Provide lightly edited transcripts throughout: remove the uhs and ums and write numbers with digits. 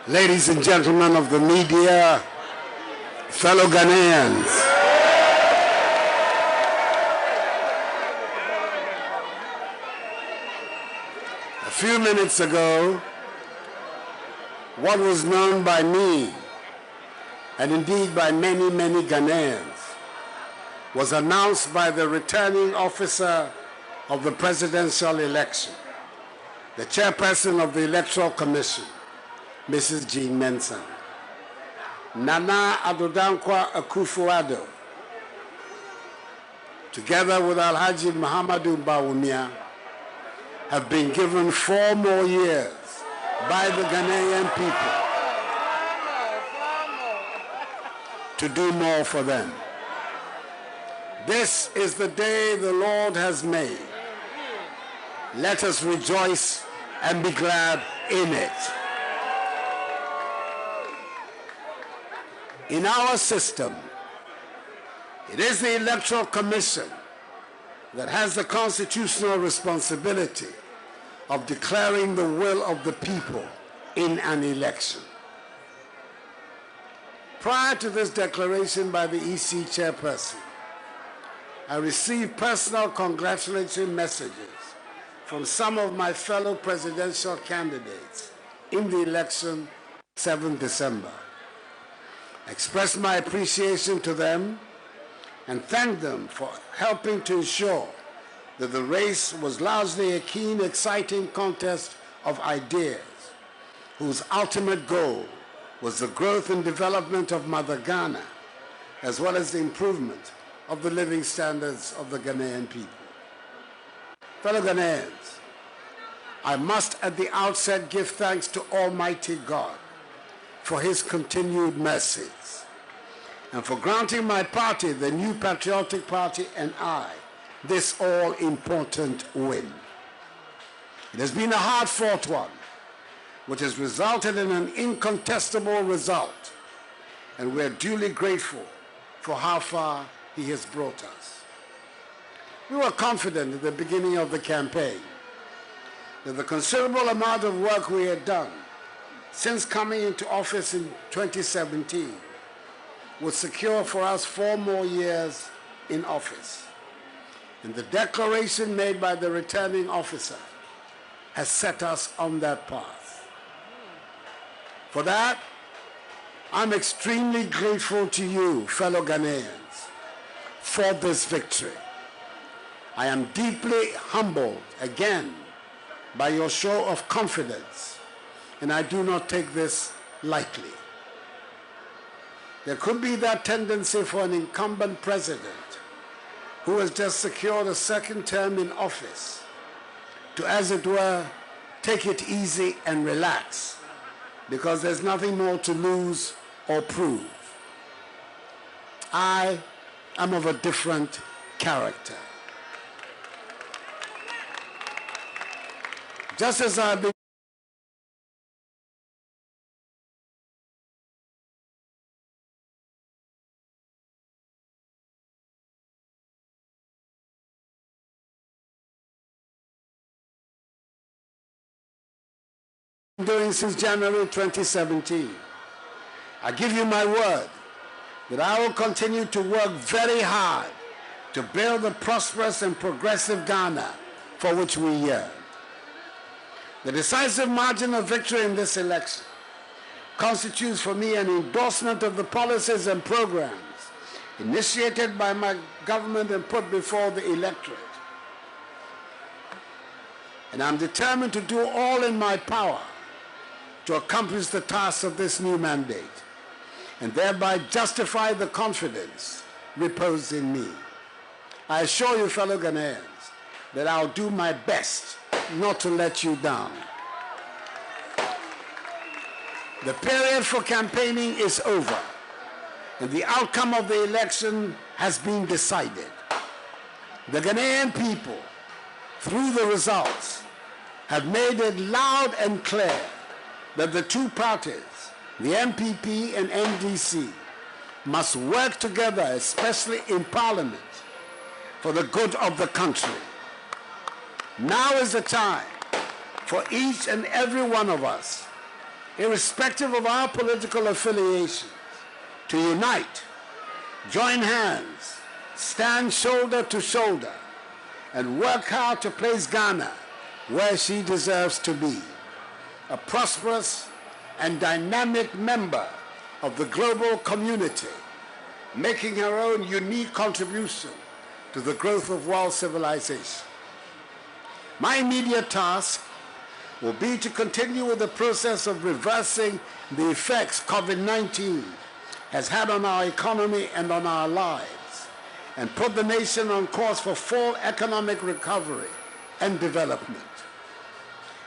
Ladies and gentlemen of the media, fellow Ghanaians, a few minutes ago, what was known by me, and indeed by many, many Ghanaians, was announced by the returning officer of the presidential election, the chairperson of the Electoral Commission, Mrs. Jean Mensah. Nana Addo Akuffo Addo, together with Alhaji Muhammadu Bawumia, have been given 4 more years by the Ghanaian people to do more for them. This is the day the Lord has made. Let us rejoice and be glad in it. In our system, it is the Electoral Commission that has the constitutional responsibility of declaring the will of the people in an election. Prior to this declaration by the EC chairperson, I received personal congratulatory messages from some of my fellow presidential candidates in the election 7 December. I expressed my appreciation to them and thanked them for helping to ensure that the race was largely a keen, exciting contest of ideas whose ultimate goal was the growth and development of Mother Ghana, as well as the improvement of the living standards of the Ghanaian people. Fellow Ghanaians, I must at the outset give thanks to Almighty God for His continued mercies, and for granting my party, the New Patriotic Party, and I, this all-important win. It has been a hard-fought one, which has resulted in an incontestable result, and we are duly grateful for how far He has brought us. We were confident at the beginning of the campaign that the considerable amount of work we had done since coming into office in 2017 would secure for us 4 more years in office. And the declaration made by the returning officer has set us on that path. For that, I'm extremely grateful to you, fellow Ghanaians, for this victory. I am deeply humbled again by your show of confidence, and I do not take this lightly. There could be that tendency for an incumbent president who has just secured a second term in office to, as it were, take it easy and relax because there's nothing more to lose or prove. I am of a different character. Just as I've been doing since January 2017, I give you my word that I will continue to work very hard to build the prosperous and progressive Ghana for which we yearn. The decisive margin of victory in this election constitutes for me an endorsement of the policies and programs initiated by my government and put before the electorate. And I'm determined to do all in my power to accomplish the task of this new mandate and thereby justify the confidence reposed in me. I assure you, fellow Ghanaians, that I'll do my best not to let you down. The period for campaigning is over, and the outcome of the election has been decided. The Ghanaian people, through the results, have made it loud and clear that the two parties, the MPP and NDC, must work together, especially in Parliament, for the good of the country. Now is the time for each and every one of us irrespective of our political affiliations, to unite, join hands, stand shoulder to shoulder, and work hard to place Ghana where she deserves to be, a prosperous and dynamic member of the global community, making her own unique contribution to the growth of world civilization. My immediate task will be to continue with the process of reversing the effects COVID-19 has had on our economy and on our lives, and put the nation on course for full economic recovery and development.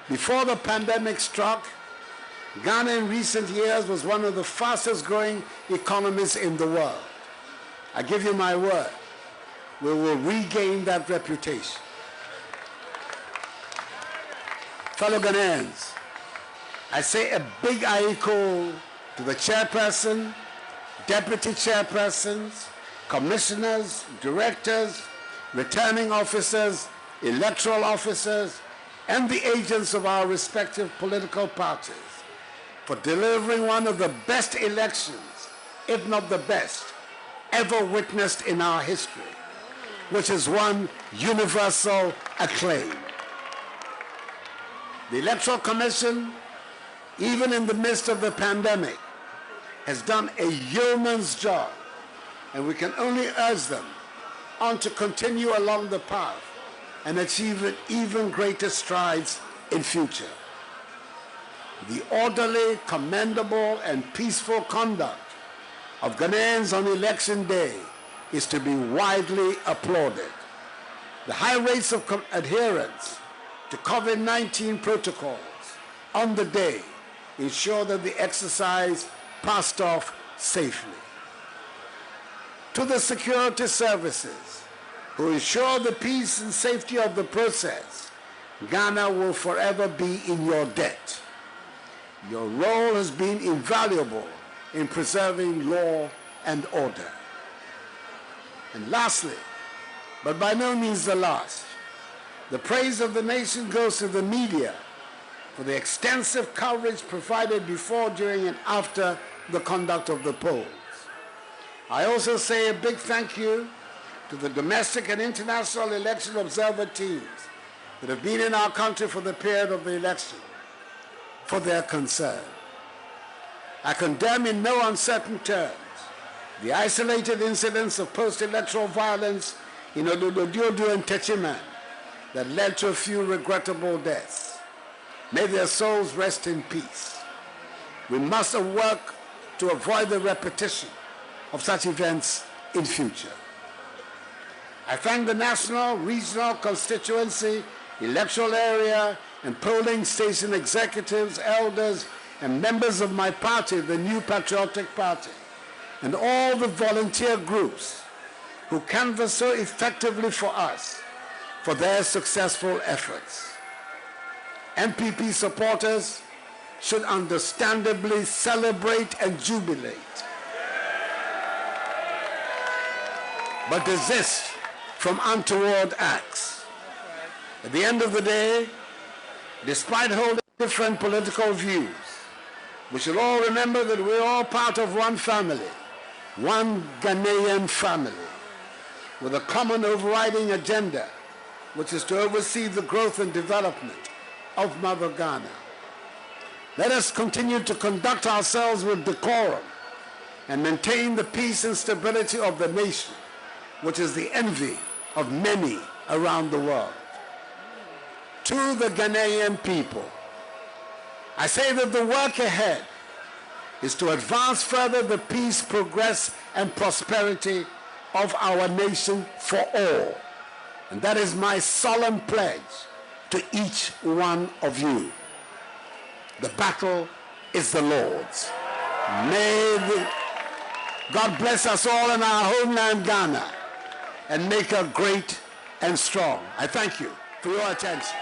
Before the pandemic struck, Ghana in recent years was one of the fastest growing economies in the world. I give you my word, we will regain that reputation. Fellow Ghanaians, I say a big aiko to the chairperson, deputy chairpersons, commissioners, directors, returning officers, electoral officers, and the agents of our respective political parties for delivering one of the best elections, if not the best, ever witnessed in our history, which has won universal acclaim. The Electoral Commission, even in the midst of the pandemic, has done a yeoman's job, and we can only urge them on to continue along the path and achieve even greater strides in future. The orderly, commendable, and peaceful conduct of Ghanaians on election day is to be widely applauded. The high rates of adherence to COVID-19 protocols on the day ensure that the exercise passed off safely. To the security services who ensure the peace and safety of the process, Ghana will forever be in your debt. Your role has been invaluable in preserving law and order. And lastly, but by no means the last, the praise of the nation goes to the media for the extensive coverage provided before, during, and after the conduct of the polls. I also say a big thank you to the domestic and international election observer teams that have been in our country for the period of the election, for their concern. I condemn in no uncertain terms the isolated incidents of post-electoral violence in Odododiodo and Techiman that led to a few regrettable deaths. May their souls rest in peace. We must work to avoid the repetition of such events in future. I thank the national, regional, constituency, electoral area, and polling station executives, elders, and members of my party, the New Patriotic Party, and all the volunteer groups who canvass so effectively for us for their successful efforts. NPP supporters should understandably celebrate and jubilate, but desist from untoward acts. At the end of the day, despite holding different political views, we should all remember that we're all part of one family, one Ghanaian family, with a common overriding agenda, which is to oversee the growth and development of Mother Ghana. Let us continue to conduct ourselves with decorum and maintain the peace and stability of the nation, which is the envy of many around the world. To the Ghanaian people, I say that the work ahead is to advance further the peace, progress, and prosperity of our nation for all. And that is my solemn pledge to each one of you. The battle is the Lord's. May God bless us all in our homeland, Ghana, and make her great and strong. I thank you for your attention.